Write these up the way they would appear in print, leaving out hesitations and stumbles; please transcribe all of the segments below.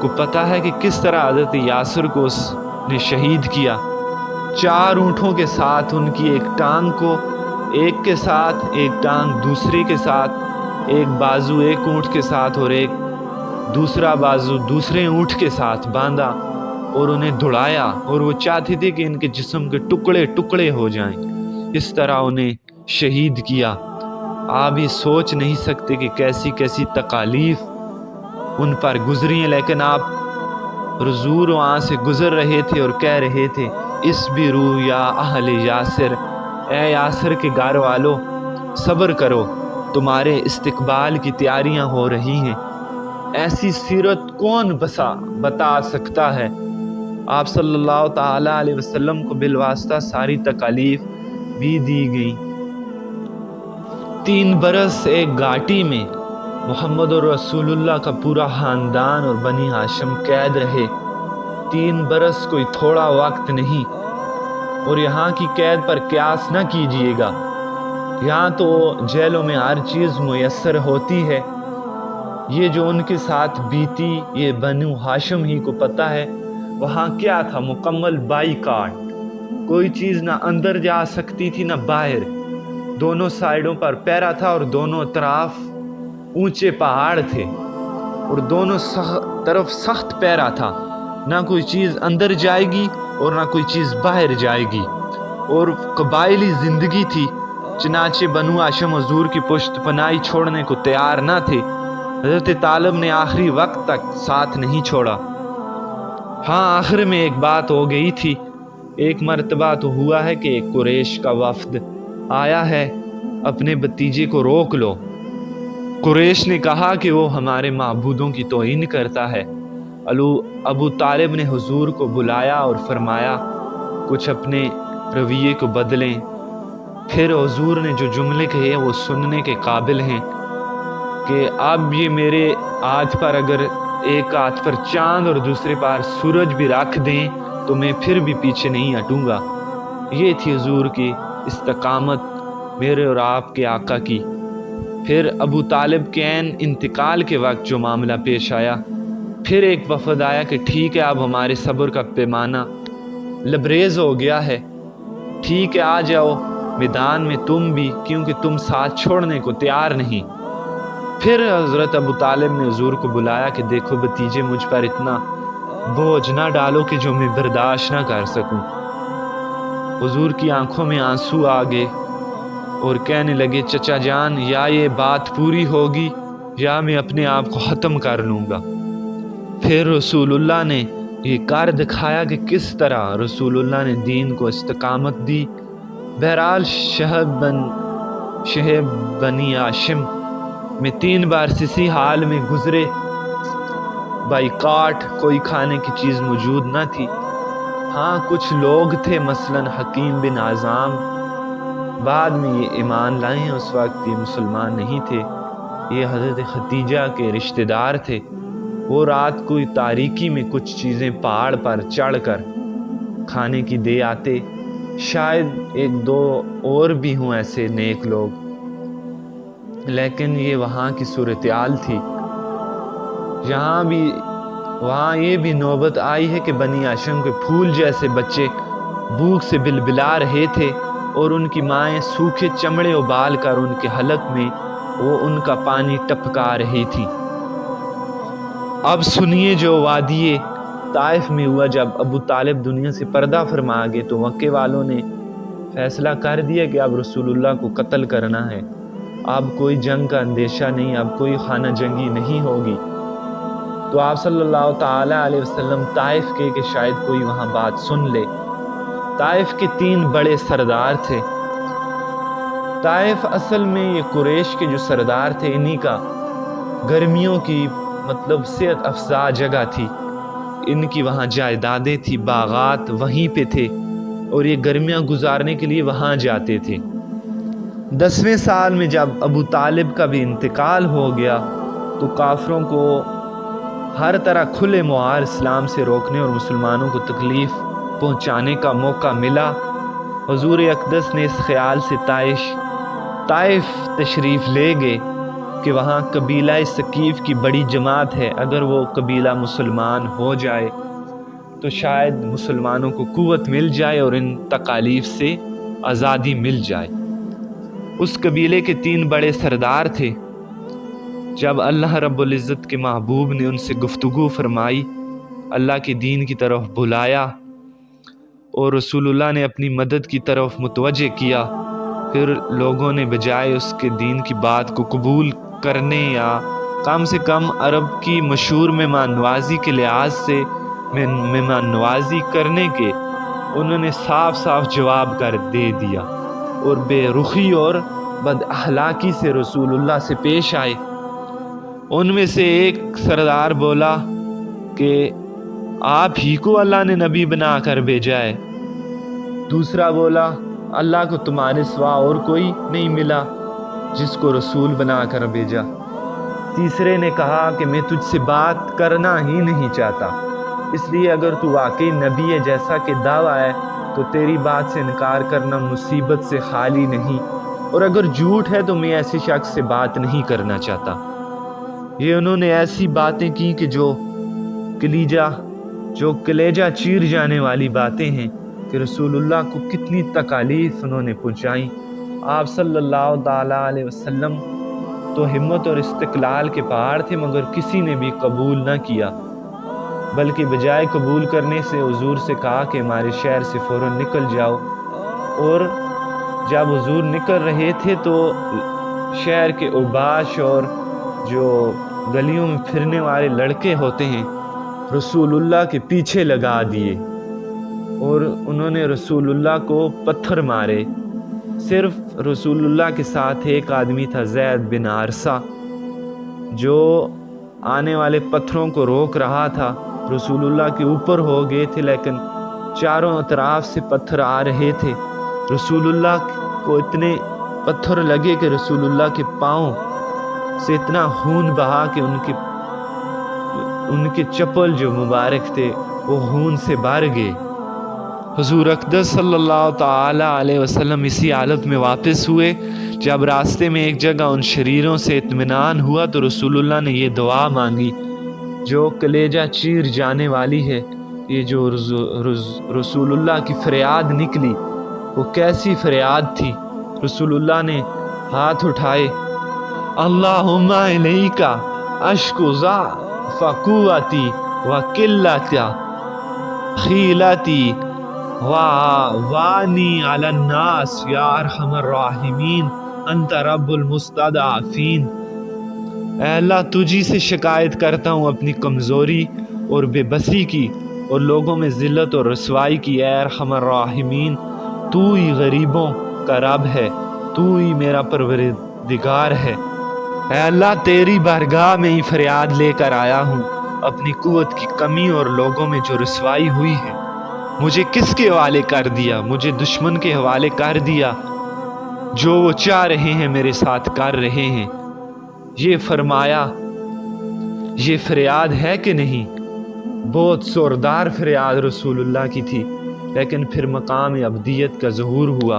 کو پتہ ہے کہ کس طرح حضرت یاسر کو اس نے شہید کیا؟ 4 اونٹوں کے ساتھ ان کی ایک ٹانگ کو ایک کے ساتھ، ایک ٹانگ دوسرے کے ساتھ، ایک بازو ایک اونٹ کے ساتھ اور ایک دوسرا بازو دوسرے اونٹ کے ساتھ باندھا اور انہیں دوڑایا، اور وہ چاہتے تھے کہ ان کے جسم کے ٹکڑے ٹکڑے ہو جائیں۔ اس طرح انہیں شہید کیا۔ آپ یہ سوچ نہیں سکتے کہ کیسی کیسی تکالیف ان پر گزری ہیں، لیکن آپ حضور وہاں سے گزر رہے تھے اور کہہ رہے تھے اصبروا یا اہل یاسر، اے یاسر کے گھر والو صبر کرو، تمہارے استقبال کی تیاریاں ہو رہی ہیں۔ ایسی سیرت کون بتا سکتا ہے؟ آپ صلی اللہ تعالی علیہ وسلم کو بالواسطہ ساری تکالیف بھی دی گئی۔ 3 برس ایک گھاٹی میں محمد رسول اللہ کا پورا خاندان اور بنی ہاشم قید رہے۔ 3 برس کوئی تھوڑا وقت نہیں، اور یہاں کی قید پر قیاس نہ کیجیے گا۔ یہاں تو جیلوں میں ہر چیز میسر ہوتی ہے۔ یہ جو ان کے ساتھ بیتی یہ بنو ہاشم ہی کو پتہ ہے۔ وہاں کیا تھا؟ مکمل بائیکاٹ، کوئی چیز نہ اندر جا سکتی تھی نہ باہر۔ دونوں سائیڈوں پر پیرا تھا اور دونوں طرف اونچے پہاڑ تھے اور دونوں طرف سخت پیرا تھا۔ نہ کوئی چیز اندر جائے گی اور نہ کوئی چیز باہر جائے گی، اور قبائلی زندگی تھی، چنانچہ بنو ہاشم حضور کی پشت پناہی چھوڑنے کو تیار نہ تھے۔ حضرت طالب نے آخری وقت تک ساتھ نہیں چھوڑا۔ ہاں، آخر میں ایک بات ہو گئی تھی۔ ایک مرتبہ تو ہوا ہے کہ ایک قریش کا وفد آیا ہے، اپنے بھتیجے کو روک لو۔ قریش نے کہا کہ وہ ہمارے معبودوں کی توہین کرتا ہے۔ ابو طالب نے حضور کو بلایا اور فرمایا کچھ اپنے رویے کو بدلیں۔ پھر حضور نے جو جملے کہے وہ سننے کے قابل ہیں کہ اب یہ میرے ہاتھ پر اگر ایک ہاتھ پر چاند اور دوسرے پر سورج بھی رکھ دیں تو میں پھر بھی پیچھے نہیں ہٹوں گا۔ یہ تھی حضور کی استقامت میرے اور آپ کے آقا کی۔ پھر ابو طالب کے عین انتقال کے وقت جو معاملہ پیش آیا، پھر ایک وفد آیا کہ ٹھیک ہے، اب ہمارے صبر کا پیمانہ لبریز ہو گیا ہے، ٹھیک ہے آ جاؤ میدان میں تم بھی، کیونکہ تم ساتھ چھوڑنے کو تیار نہیں۔ پھر حضرت ابو طالب نے حضور کو بلایا کہ دیکھو بھتیجے، مجھ پر اتنا بوجھ نہ ڈالو کہ جو میں برداشت نہ کر سکوں۔ حضور کی آنکھوں میں آنسو آ گئے اور کہنے لگے چچا جان، یا یہ بات پوری ہوگی یا میں اپنے آپ کو ختم کر لوں گا۔ پھر رسول اللہ نے یہ کر دکھایا کہ کس طرح رسول اللہ نے دین کو استقامت دی۔ بہرحال شہب بنی ہاشم میں 3 بار اسی حال میں گزرے۔ بائیکاٹ، کوئی کھانے کی چیز موجود نہ تھی۔ ہاں کچھ لوگ تھے، مثلا حکیم بن اعظام، بعد میں یہ ایمان لائے ہیں، اس وقت یہ مسلمان نہیں تھے، یہ حضرت ختیجہ کے رشتہ دار تھے۔ وہ رات کو تاریکی میں کچھ چیزیں پہاڑ پر چڑھ کر کھانے کی دے آتے۔ شاید 1-2 اور بھی ہوں ایسے نیک لوگ، لیکن یہ وہاں کی صورتحال تھی۔ وہاں یہ بھی نوبت آئی ہے کہ بنی ہاشم کے پھول جیسے بچے بھوک سے بلبلا رہے تھے اور ان کی مائیں سوکھے چمڑے ابال کر ان کے حلق میں وہ ان کا پانی ٹپکا رہی تھی۔ اب سنیے جو وادی طائف میں ہوا۔ جب ابو طالب دنیا سے پردہ فرما گئے تو مکے والوں نے فیصلہ کر دیا کہ اب رسول اللہ کو قتل کرنا ہے، اب کوئی جنگ کا اندیشہ نہیں، اب کوئی خانہ جنگی نہیں ہوگی۔ تو آپ صلی اللہ تعالی علیہ وسلم طائف کے کہ شاید کوئی وہاں بات سن لے۔ طائف کے 3 بڑے سردار تھے۔ طائف اصل میں یہ قریش کے جو سردار تھے انہی کا گرمیوں کی صحت افزا جگہ تھی، ان کی وہاں جائیدادیں تھی، باغات وہیں پہ تھے اور یہ گرمیاں گزارنے کے لیے وہاں جاتے تھے۔ 10ویں سال میں جب ابو طالب کا بھی انتقال ہو گیا تو کافروں کو ہر طرح کھلے معار اسلام سے روکنے اور مسلمانوں کو تکلیف پہنچانے کا موقع ملا۔ حضور اقدس نے اس خیال سے طائف تشریف لے گئے کہ وہاں قبیلہ ثقیف کی بڑی جماعت ہے، اگر وہ قبیلہ مسلمان ہو جائے تو شاید مسلمانوں کو قوت مل جائے اور ان تکالیف سے آزادی مل جائے۔ اس قبیلے کے 3 بڑے سردار تھے۔ جب اللہ رب العزت کے محبوب نے ان سے گفتگو فرمائی، اللہ کے دین کی طرف بلایا اور رسول اللہ نے اپنی مدد کی طرف متوجہ کیا، پھر لوگوں نے بجائے اس کے دین کی بات کو قبول کرنے یا کم سے کم عرب کی مشہور مہمان نوازی کے لحاظ سے مہمان نوازی کرنے کے، انہوں نے صاف صاف جواب کر دے دیا اور بے رخی اور بد اخلاقی سے رسول اللہ سے پیش آئے۔ ان میں سے ایک سردار بولا کہ آپ ہی کو اللہ نے نبی بنا کر بھیجا ہے۔ دوسرا بولا اللہ کو تمہارے سوا اور کوئی نہیں ملا جس کو رسول بنا کر بھیجا۔ تیسرے نے کہا کہ میں تجھ سے بات کرنا ہی نہیں چاہتا، اس لیے اگر تو واقعی نبی ہے جیسا کہ دعویٰ ہے تو تیری بات سے انکار کرنا مصیبت سے خالی نہیں، اور اگر جھوٹ ہے تو میں ایسے شخص سے بات نہیں کرنا چاہتا۔ یہ انہوں نے ایسی باتیں کی کہ جو کلیجہ چیر جانے والی باتیں ہیں کہ رسول اللہ کو کتنی تکالیف انہوں نے پہنچائیں۔ آپ صلی اللہ تعالیٰ علیہ وسلم تو ہمت اور استقلال کے پہاڑ تھے، مگر کسی نے بھی قبول نہ کیا، بلکہ بجائے قبول کرنے سے حضور سے کہا کہ ہمارے شہر سے فوراً نکل جاؤ۔ اور جب حضور نکل رہے تھے تو شہر کے اوباش اور جو گلیوں میں پھرنے والے لڑکے ہوتے ہیں رسول اللہ کے پیچھے لگا دیے اور انہوں نے رسول اللہ کو پتھر مارے۔ صرف رسول اللہ کے ساتھ ایک آدمی تھا، زید بن حارثہ، جو آنے والے پتھروں کو روک رہا تھا۔ رسول اللہ کے اوپر ہو گئے تھے لیکن چاروں اطراف سے پتھر آ رہے تھے۔ رسول اللہ کو اتنے پتھر لگے کہ رسول اللہ کے پاؤں سے اتنا خون بہا کہ ان کے چپل جو مبارک تھے وہ خون سے بھر گئے۔ حضور اقدس صلی اللہ تعالی علیہ وسلم اسی حالت میں واپس ہوئے۔ جب راستے میں ایک جگہ ان شریروں سے اطمینان ہوا تو رسول اللہ نے یہ دعا مانگی جو کلیجہ چیر جانے والی ہے۔ یہ جو رسول اللہ کی فریاد نکلی وہ کیسی فریاد تھی! رسول اللہ نے ہاتھ اٹھائے، اللہم الیک اشکو ضعف قوتی و قلت حیلتی وانی علی الناس یا ارحم الراحمین انت رب المستضعفین۔ اے اللہ، تجھی سے شکایت کرتا ہوں اپنی کمزوری اور بے بسی کی اور لوگوں میں ذلت اور رسوائی کی۔ اے ارحم الراحمین، تو ہی غریبوں کا رب ہے، تو ہی میرا پروردگار ہے۔ اے اللہ، تیری بارگاہ میں ہی فریاد لے کر آیا ہوں۔ اپنی قوت کی کمی اور لوگوں میں جو رسوائی ہوئی ہے مجھے کس کے حوالے کر دیا؟ مجھے دشمن کے حوالے کر دیا۔ جو وہ چاہ رہے ہیں میرے ساتھ کر رہے ہیں۔ یہ فرمایا، یہ فریاد ہے کہ نہیں؟ بہت زوردار فریاد رسول اللہ کی تھی، لیکن پھر مقام عبدیت کا ظہور ہوا۔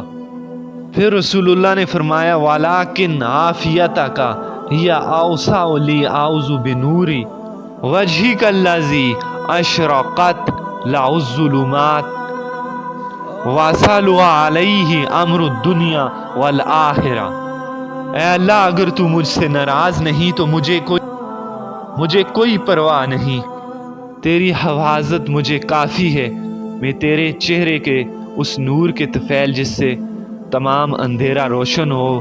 پھر رسول اللہ نے فرمایا، وَلَٰكِنْ عَافِيَتَكَ هِيَ أَوْسَعُ لِي أَعُوذُ بِنُورِ وَجْهِكَ الَّذِي أَشْرَقَتْ لَهُ الظُّلُمَاتُ وَأَسْهَلُ عَلَيْهِ أَمْرُ الدُّنْيَا وَالْآخِرَةِ۔ اے اللہ، اگر تو مجھ سے ناراض نہیں تو مجھے کوئی پرواہ نہیں، تیری حفاظت مجھے کافی ہے۔ میں تیرے چہرے کے اس نور کے طفیل جس سے تمام اندھیرا روشن ہو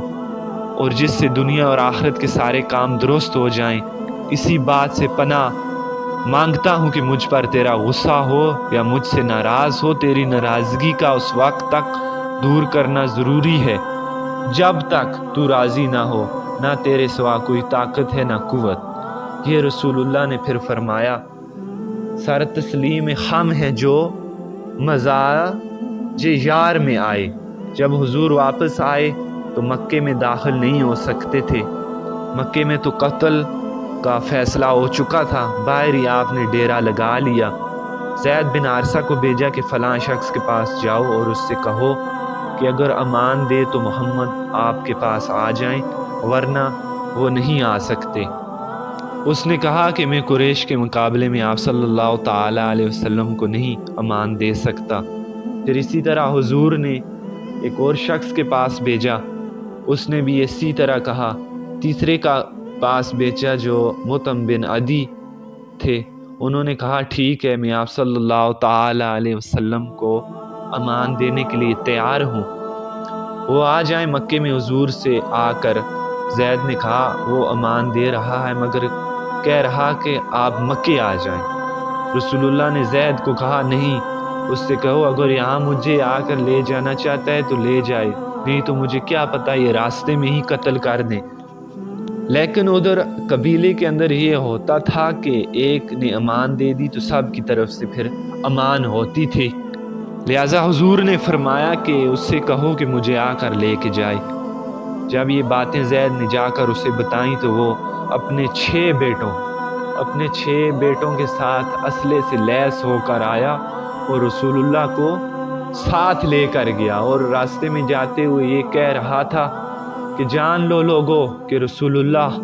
اور جس سے دنیا اور آخرت کے سارے کام درست ہو جائیں، اسی بات سے پناہ مانگتا ہوں کہ مجھ پر تیرا غصہ ہو یا مجھ سے ناراض ہو۔ تیری ناراضگی کا اس وقت تک دور کرنا ضروری ہے جب تک تو راضی نہ ہو، نہ تیرے سوا کوئی طاقت ہے نہ قوت۔ یہ رسول اللہ نے پھر فرمایا، سر تسلیم خم ہے جو مزاج یار میں آئے۔ جب حضور واپس آئے تو مکے میں داخل نہیں ہو سکتے تھے۔ مکے میں تو قتل کا فیصلہ ہو چکا تھا، باہر ہی آپ نے ڈیرا لگا لیا۔ زید بن حارثہ کو بھیجا کہ فلاں شخص کے پاس جاؤ اور اس سے کہو کہ اگر امان دے تو محمد آپ کے پاس آ جائیں، ورنہ وہ نہیں آ سکتے۔ اس نے کہا کہ میں قریش کے مقابلے میں آپ صلی اللہ تعالیٰ علیہ وسلم کو نہیں امان دے سکتا۔ پھر اسی طرح حضور نے ایک اور شخص کے پاس بھیجا، اس نے بھی اسی طرح کہا۔ تیسرے کا پاس بھیجا جو مطعم بن عدی تھے، انہوں نے کہا ٹھیک ہے، میں آپ صلی اللہ تعالیٰ علیہ وسلم کو امان دینے کے لیے تیار ہوں، وہ آ جائیں مکے میں۔ حضور سے آ کر زید نے کہا وہ امان دے رہا ہے مگر کہہ رہا کہ آپ مکے آ جائیں۔ رسول اللہ نے زید کو کہا نہیں، اس سے کہو اگر یہاں مجھے آ کر لے جانا چاہتا ہے تو لے جائے، نہیں تو مجھے کیا پتہ یہ راستے میں ہی قتل کر دیں۔ لیکن ادھر قبیلے کے اندر یہ ہوتا تھا کہ ایک نے امان دے دی تو سب کی طرف سے پھر امان ہوتی تھی، لہٰذا حضور نے فرمایا کہ اس سے کہو کہ مجھے آ کر لے کے جائے۔ جب یہ باتیں زید نے جا کر اسے بتائیں تو وہ اپنے 6 بیٹوں کے ساتھ اسلحے سے لیس ہو کر آیا اور رسول اللہ کو ساتھ لے کر گیا، اور راستے میں جاتے ہوئے یہ کہہ رہا تھا کہ جان لو لوگو کہ رسول اللہ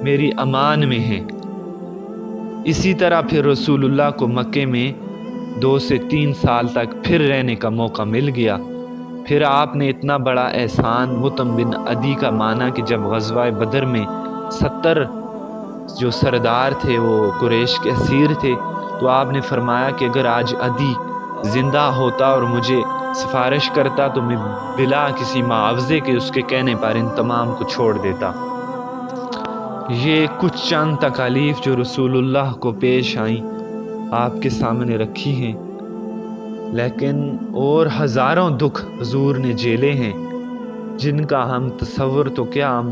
میری امان میں ہیں۔ اسی طرح پھر رسول اللہ کو مکے میں 2 سے 3 سال تک پھر رہنے کا موقع مل گیا۔ پھر آپ نے اتنا بڑا احسان مطعم بن عدی کا مانا کہ جب غزوہ بدر میں 70 جو سردار تھے وہ قریش کے اسیر تھے، تو آپ نے فرمایا کہ اگر آج عدی زندہ ہوتا اور مجھے سفارش کرتا تو میں بلا کسی معاوضے کے اس کے کہنے پر ان تمام کو چھوڑ دیتا۔ یہ کچھ چند تکالیف جو رسول اللہ کو پیش آئیں آپ کے سامنے رکھی ہیں، لیکن اور ہزاروں دکھ حضور نے جھیلے ہیں جن کا ہم تصور تو کیا، ہم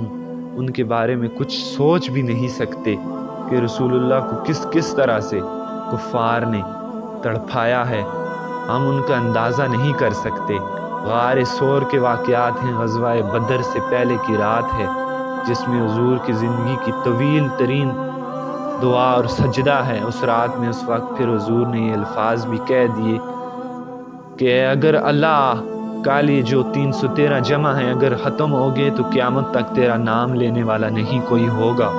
ان کے بارے میں کچھ سوچ بھی نہیں سکتے کہ رسول اللہ کو کس طرح سے کفار نے تڑپایا ہے، ہم ان کا اندازہ نہیں کر سکتے۔ غار ثور کے واقعات ہیں، غزوہ بدر سے پہلے کی رات ہے جس میں حضور کی زندگی کی طویل ترین دعا اور سجدہ ہے۔ اس رات میں اس وقت پھر حضور نے یہ الفاظ بھی کہہ دیے کہ اگر اللہ کل یہ جو 313 جمع ہیں اگر ختم ہو گئے تو قیامت تک تیرا نام لینے والا نہیں کوئی ہوگا،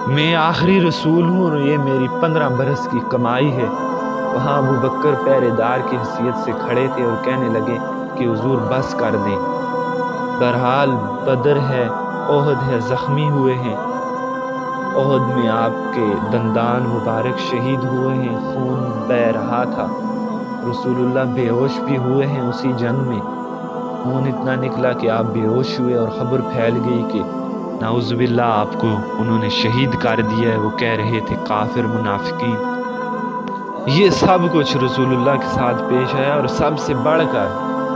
میں آخری رسول ہوں اور یہ میری 15 برس کی کمائی ہے۔ وہاں ابو بکر پہرے دار کی حیثیت سے کھڑے تھے اور کہنے لگے کہ حضور بس کر دیں، بہرحال بدر ہے، احد ہے، زخمی ہوئے ہیں، احد میں آپ کے دندان مبارک شہید ہوئے ہیں، خون بہہ رہا تھا، رسول اللہ بے ہوش بھی ہوئے ہیں اسی جنگ میں، خون اتنا نکلا کہ آپ بے ہوش ہوئے اور خبر پھیل گئی کہ نعوذ باللہ آپ کو انہوں نے شہید کر دیا ہے۔ وہ کہہ رہے تھے کافر منافقین۔ یہ سب کچھ رسول اللہ کے ساتھ پیش آیا، اور سب سے بڑھ کر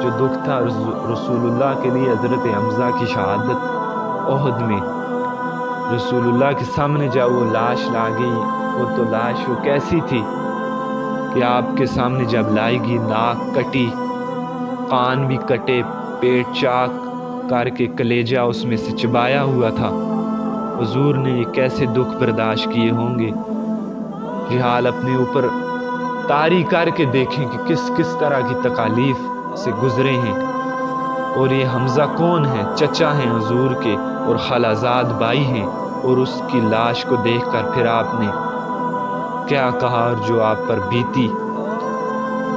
جو دکھ تھا رسول اللہ کے لیے حضرت حمزہ کی شہادت احد میں۔ رسول اللہ کے سامنے جب وہ لاش لا گئی، وہ تو لاش وہ کیسی تھی کہ آپ کے سامنے جب لائی گئی ناک کٹی، کان بھی کٹے، پیٹ چاک کر کے کلیجہ اس میں سے چبایا ہوا تھا۔ حضور نے یہ کیسے دکھ برداشت کیے ہوں گے، یہ حال اپنے اوپر طاری کر کے دیکھیں کہ کس طرح کی تکالیف سے گزرے ہیں۔ اور یہ حمزہ کون ہے؟ چچا ہیں حضور کے اور خالازاد بھائی ہیں، اور اس کی لاش کو دیکھ کر پھر آپ نے کیا کہا، اور جو آپ پر بیتی،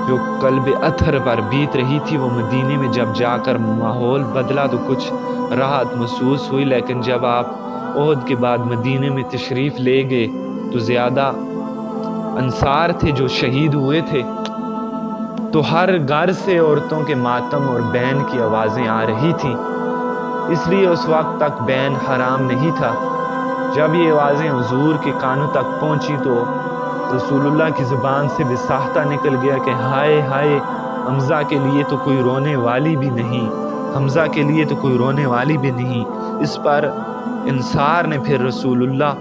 جو قلب اطہر پر بیت رہی تھی، وہ مدینے میں جب جا کر ماحول بدلا تو کچھ راحت محسوس ہوئی، لیکن جب آپ احد کے بعد مدینے میں تشریف لے گئے تو زیادہ انصار تھے جو شہید ہوئے تھے، تو ہر گھر سے عورتوں کے ماتم اور بین کی آوازیں آ رہی تھیں، اس لیے اس وقت تک بین حرام نہیں تھا۔ جب یہ آوازیں حضور کے کانوں تک پہنچی تو رسول اللہ کی زبان سے بھی ساختہ نکل گیا کہ ہائے ہائے، حمزہ کے لیے تو کوئی رونے والی بھی نہیں، حمزہ کے لیے تو کوئی رونے والی بھی نہیں۔ اس پر انصار نے پھر رسول اللہ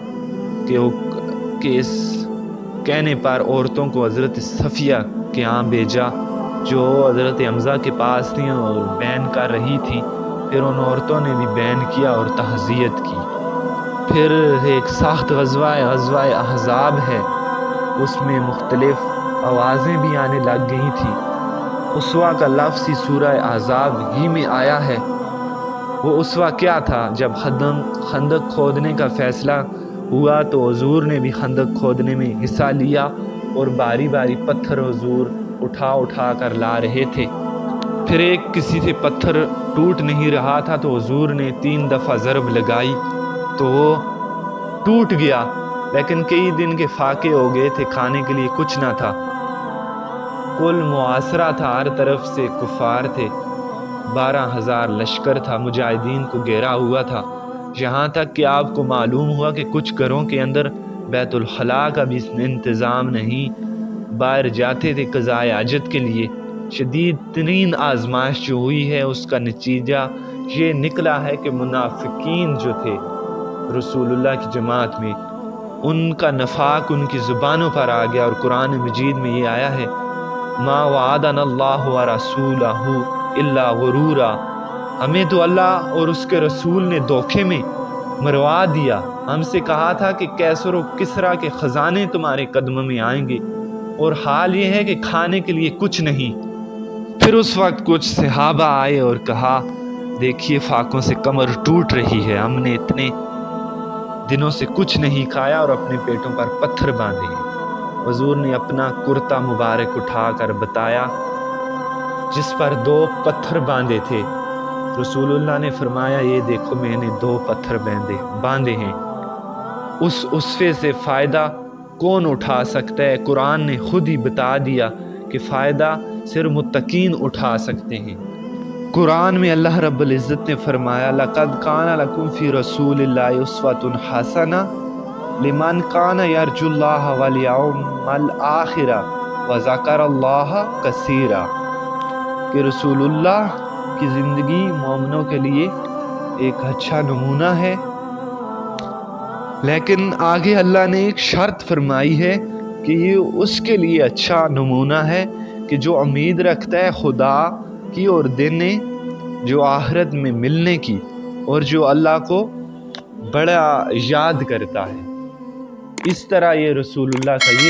کے اس کہنے پر عورتوں کو حضرت صفیہ کے ہاں بھیجا جو حضرت حمزہ کے پاس تھیں اور بین کر رہی تھیں۔ پھر ان عورتوں نے بھی بین کیا اور تعزیت کی۔ پھر ایک سخت غزوہ احزاب ہے، اس میں مختلف آوازیں بھی آنے لگ گئی تھیں۔ اسوا کا لفظ ہی سورہ احزاب ہی میں آیا ہے۔ وہ اس وقت کیا تھا جب خندق کھودنے کا فیصلہ ہوا تو حضور نے بھی خندق کھودنے میں حصہ لیا اور باری باری پتھر حضور اٹھا کر لا رہے تھے۔ پھر ایک کسی سے پتھر ٹوٹ نہیں رہا تھا تو حضور نے 3 دفعہ ضرب لگائی تو وہ ٹوٹ گیا، لیکن کئی دن کے فاقے ہو گئے تھے، کھانے کے لیے کچھ نہ تھا، کل محاصرہ تھا، ہر طرف سے کفار تھے، 12,000 لشکر تھا، مجاہدین کو گھیرا ہوا تھا، یہاں تک کہ آپ کو معلوم ہوا کہ کچھ گھروں کے اندر بیت الخلاء کا بھی انتظام نہیں، باہر جاتے تھے قضاء حاجت کے لیے۔ شدید ترین آزمائش جو ہوئی ہے اس کا نتیجہ یہ نکلا ہے کہ منافقین جو تھے رسول اللہ کی جماعت میں، ان کا نفاق ان کی زبانوں پر آ گیا، اور قرآن مجید میں یہ آیا ہے ما وعدنا اللہ ورسولہ الا غرورا، ہمیں تو اللہ اور اس کے رسول نے دھوکے میں مروا دیا، ہم سے کہا تھا کہ کیسر و کسریٰ کے خزانے تمہارے قدموں میں آئیں گے، اور حال یہ ہے کہ کھانے کے لیے کچھ نہیں۔ پھر اس وقت کچھ صحابہ آئے اور کہا دیکھیے فاقوں سے کمر ٹوٹ رہی ہے، ہم نے اتنے دنوں سے کچھ نہیں کھایا اور اپنے پیٹوں پر پتھر باندھے ہیں۔ حضور نے اپنا کرتا مبارک اٹھا کر بتایا جس پر 2 پتھر باندھے تھے، رسول اللہ نے فرمایا یہ دیکھو میں نے 2 پتھر باندھے ہیں، اس عصفے سے فائدہ کون اٹھا سکتا ہے؟ قرآن نے خود ہی بتا دیا کہ فائدہ صرف متقین اٹھا سکتے ہیں۔ قرآن میں اللہ رب العزت نے فرمایا لَقَدْ كَانَ لَكُمْ فِي رَسُولِ اللَّهِ أُسْوَةٌ حَسَنَةٌ لِمَنْ كَانَ يَرْجُو اللَّهَ وَالْيَوْمَ الْآخِرَ وَذَكَرَ اللَّهَ كَثِيرًا، کہ رسول اللہ کی زندگی مومنوں کے لیے ایک اچھا نمونہ ہے، لیکن آگے اللہ نے ایک شرط فرمائی ہے کہ یہ اس کے لیے اچھا نمونہ ہے کہ جو امید رکھتا ہے خدا کی اور دن جو آخرت میں ملنے کی، اور جو اللہ کو بڑا یاد کرتا ہے۔ اس طرح یہ رسول اللہ کا یہ